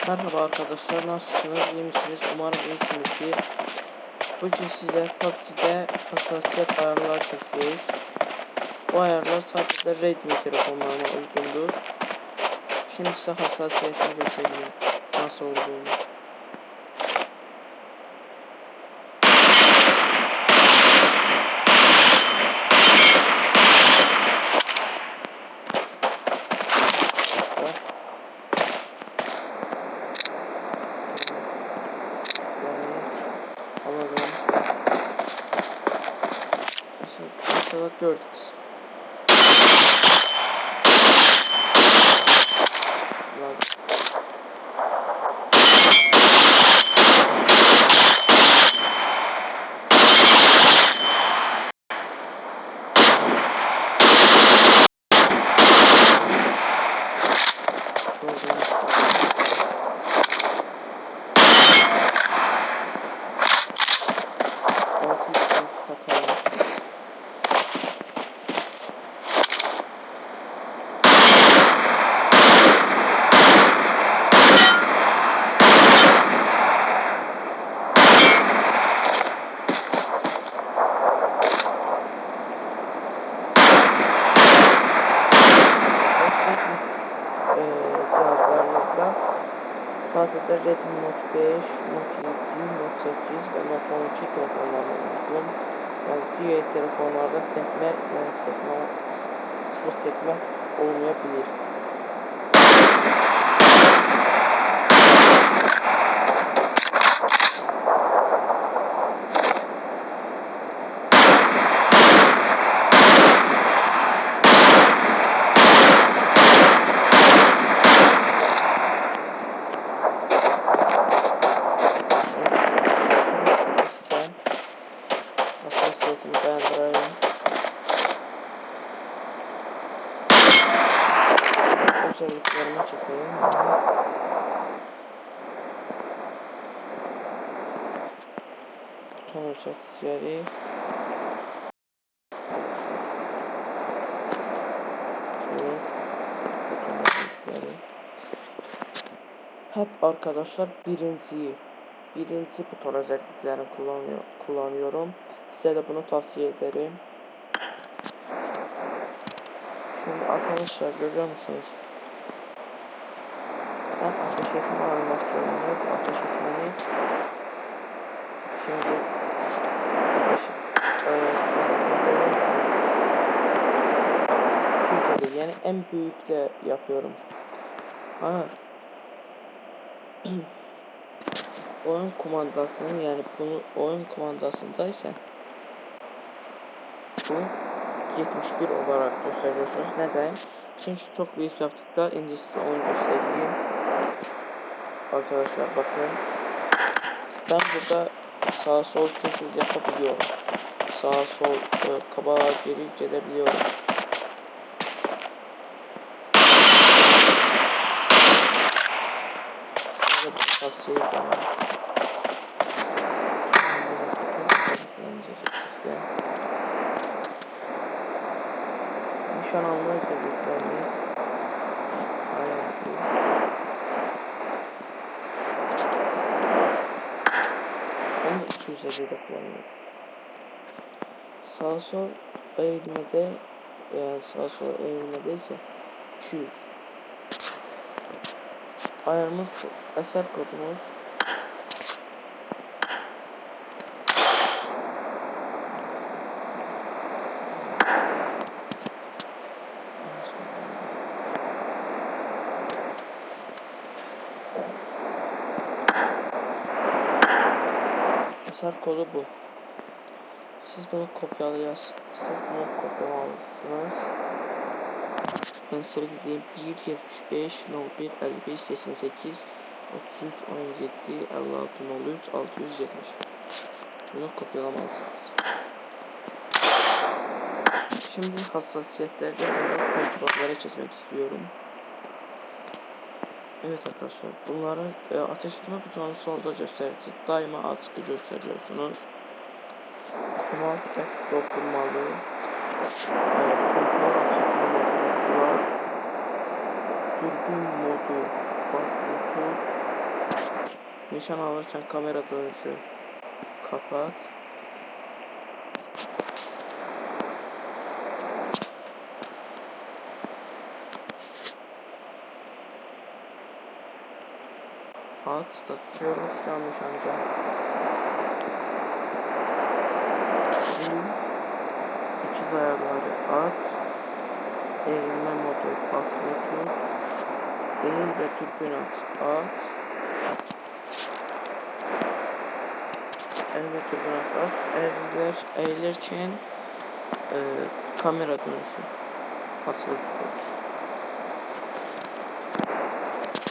Merhaba arkadaşlar, nasılsınız, iyi misiniz? Umarım iyisinizdir. Bugün size PUBG'de hassasiyet ayarları çekeceğiz. Bu ayarlar sadece Redmi telefonlarına uygundur. Şimdi size hassasiyetini göstereyim, nasıl olduğunu. Alalım. Mesela 4x. Lazım. Cihazlarınızda sadece Redmi Note 5, Note 7, Note 8 ve Note 12 telefonlarına uygun. Yani diğer telefonlarda tekme, yani sıfır sekme olmayabilir. Hassasiyetimi beğendireyim. Özelliklerime çekeyim. Buton özellikleri. Evet. Buton özellikleri. Hep arkadaşlar birinci buton özelliklerini kullanıyorum. Size de bunu tavsiye ederim. Şimdi arkadaşlar görüyor musunuz? Ben ateş etme animasyonunu, ateş etmeni şimdi görüyor musunuz? Şu değil, yani en büyük de yapıyorum. Oyun kumandasının, yani bunu oyun kumandasındaysa bu 71 olarak gösteriyorsunuz. Neden? Çünkü çok büyük yaptıklar. İndi size oyun göstereyim. Arkadaşlar bakın. Ben burada sağ sol tez yapabiliyorum. Sağ sol kaba geri gidebiliyorum. Size bunu tavsiye ederim. Nişan alma özelliklerimiz. Onu 250'de kullanıyorum. Sağ sol eğilmede, yani sağ sol eğilmede ise 200. Ayarımız bu. Eser kodumuz. Eser kodu bu. Siz bunu kopyalayasınız. Siz bunu kopyamalısınız. Ben size dediğim 175 01 55 88 33 17 56 03 670. Bunu kopyalamalısınız. Şimdi hassasiyetlerde kontrollere çekmek istiyorum. Evet arkadaşlar, bunları ateş etme butonu solda gösterici, daima açık gösteriyorsunuz. Smart Back dokunmalı. Kontrol açıklığı modu bırak. Dürbün modu basılı tut. Nişan alırken kamera dönüşü kapat. At da tutuyoruz yanlış ancak. Dikiz ayarları at. Eğilme modu basılı tut. Eğil ve türbün at. El ve türbün at. Eğilirken kamera dönüşü basılı tutuyoruz.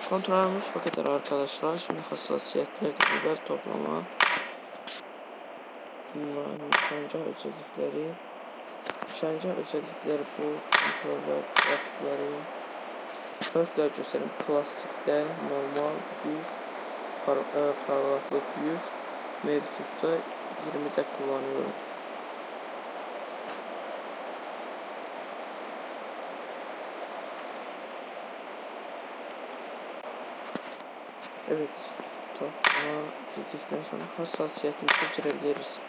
Kontrolümüz bu kadar arkadaşlar. Şimdi hassasiyetlerde biber toplama. Bunların nişancı özellikleri. Nişancı özellikleri bu kontroller grafikleri. Örtler gösterim. Klasikte normal 100 parlaklık 100 mevcutta 20'de kullanıyorum. Evet, toplama çektikten sonra hassasiyetimizi girebiliriz.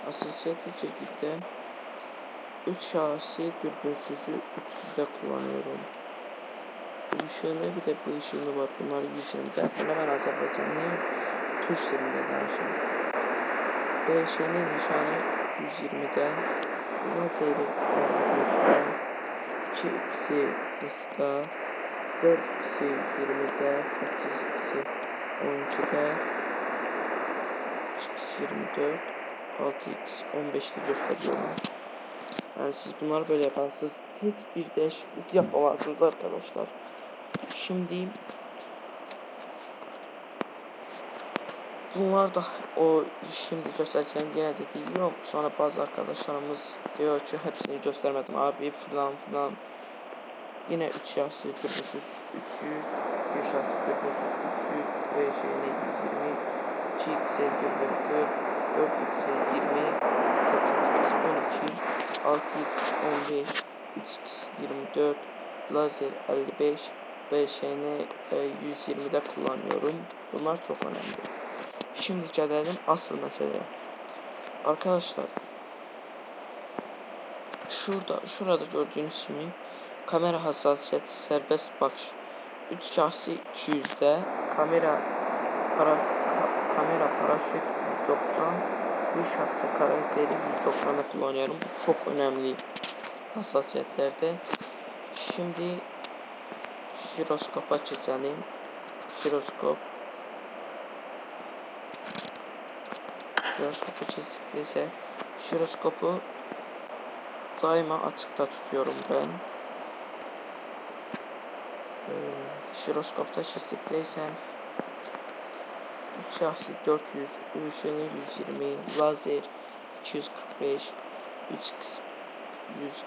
Hassasiyeti çektikte 3 şahsi dürbünsüzü 300'de kullanıyorum. Bu ışığını bir de bu ışığını var. Bunları 120'de. Aslında ben Azerbaycanlıyım. Türk dilinde danışıyorum. BŞ'nin nişanı 120'de. Lazeri 55'de. 2x'i 40'da. 4x'i 20'de. 8x'i 12'de. 3x 24. 6x 15'te gösteriyorum. Yani siz bunları böyle yaparsınız. Hiçbir değişiklik yapamazsınız arkadaşlar. Şimdi bunlar da o şimdi göstereceğim yine de diyor. Sonra bazı arkadaşlarımız diyor ki hepsini göstermedim abi filan. Yine 3 şahsi dürbünsüz 300, 1 şahsi dürbünsüz 300, B şeyine 120, 2x dürbün 40, 4x 20, 8x 12, 6x 15, 3x 24, lazer 55, BŞN 120'de kullanıyorum. Bunlar çok önemli. Şimdi gelelim asıl meseleye. Arkadaşlar şurada gördüğünüz gibi kamera hassasiyeti serbest bakış 3 şahsi 200'de kamera paraşüt 190 bir şahsi karakteri 190'da kullanıyorum. Çok önemli hassasiyetlerde. Şimdi jiroskopa geçelim. Jiroskopu çizdikse jiroskopu daima açıkta tutuyorum ben. Jiroskopta çizdikleysen 3 şahsi 400, ışını 120, lazer 245, 3x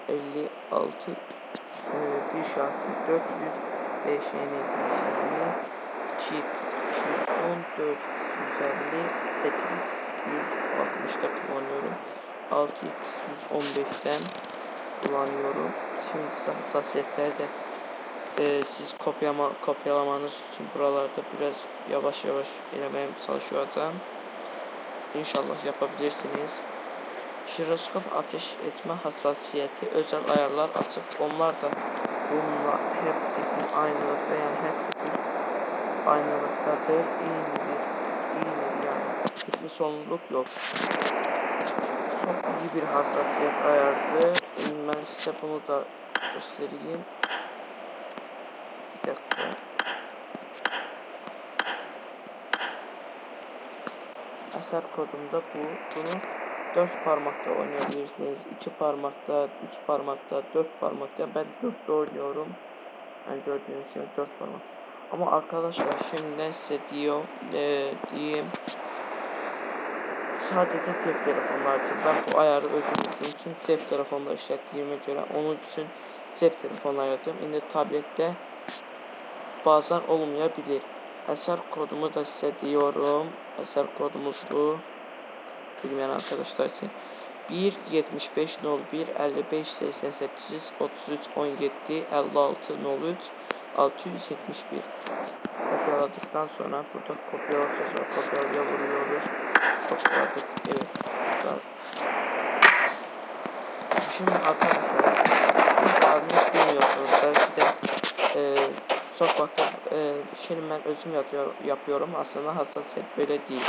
156, bir şahsi 400, 5'ini 120, 2x 210, 4x 150, 8x 160'da kullanıyorum. 6x 115'ten kullanıyorum. Şimdi hassasiyetlerde siz kopyalamanız için buralarda biraz yavaş elemeye çalışacağım. İnşallah yapabilirsiniz. Jiroskop ateş etme hassasiyeti özel ayarlar açık. Onlar da bununla hepsi bir aynılıkta yani hepsi bir aynılıktadır. İğnedir yani. Hiçbir sorumluluk yok. Çok iyi bir hassasiyet ayarı. Ben size bunu da göstereyim. Bir dakika. Eser kodunda bunu 4 parmakta oynayabilirsiniz. 2 parmakta, 3 parmakta, 4 parmakta. Ben 4'te oynuyorum. Yani gördüğünüz gibi 4 parmak. Ama arkadaşlar şimdiden size diyeyim. Sadece cep telefonlar için. Ben bu ayarı özüm için cep telefonda işlettiğime göre onun için cep telefonlar yapıyorum. Şimdi tablette bazen olmayabilir. Eser kodumu da size diyorum. Eser kodumuz bu. Bilmeyen arkadaşlar için 1.75.01 55.88 33 17 56 03 671. Kopyaladıktan sonra burada kopyala söz var. Kopyalaya vuruyoruz. Kopyaladık. Evet. Burada. Şimdi arkadaşlar adını bilmiyorsunuz. Belki de çok vakit şimdi ben özüm yapıyorum. Aslında hassasiyet böyle değil.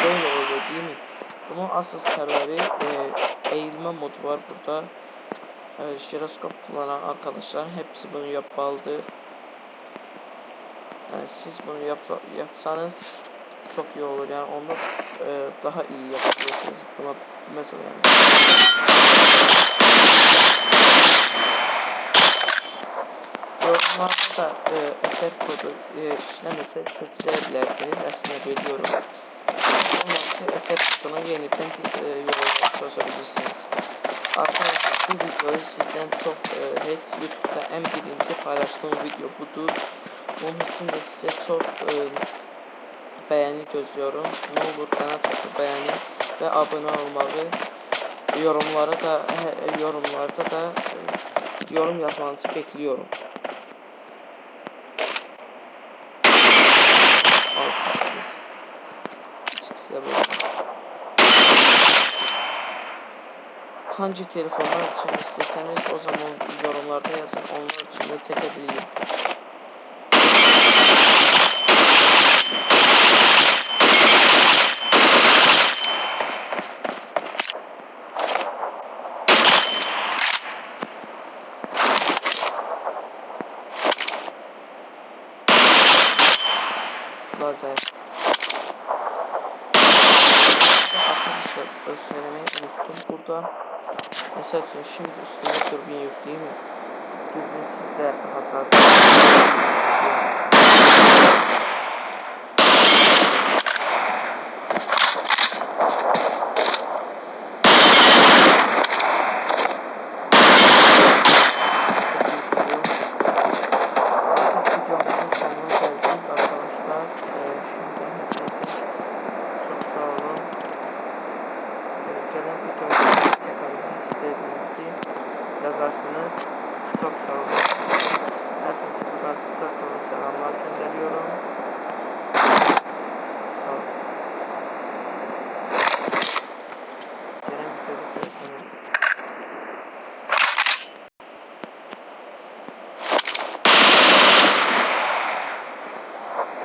Böyle oluyor değil mi? Bunun asıl sebebi eğilme modu var burada. Jiroskop kullanan arkadaşlar hepsi bunu yapmalıdır. Yani siz bunu yapsanız çok iyi olur. Yani onu daha iyi yapabilirsiniz. Buna mesela yani. Yorumlarda da eser kodu işlemese kötüleyebilirsiniz. Aslında biliyorum. Olmazsa eser kodunu yeniden yorumlara çalışabilirsiniz. Arkadaşlar bu videoyu sizden çok hiç YouTube'da en birinci paylaştığım video budur. Onun için de size çok beğeni gözlüyorum. Ne olur bana çok beğeni ve abone olmayı, yorumlarda da yorum yazmanızı bekliyorum. Hangi telefonlar için isteseniz o zaman yorumlarda yazın, onlar için de çekebilirim. Lazer. Arkadaşlar söylemeyi unuttum. Burada mesela şimdi üstüne dürbün yok değil mi? Dürbünsüz de hassasiyet.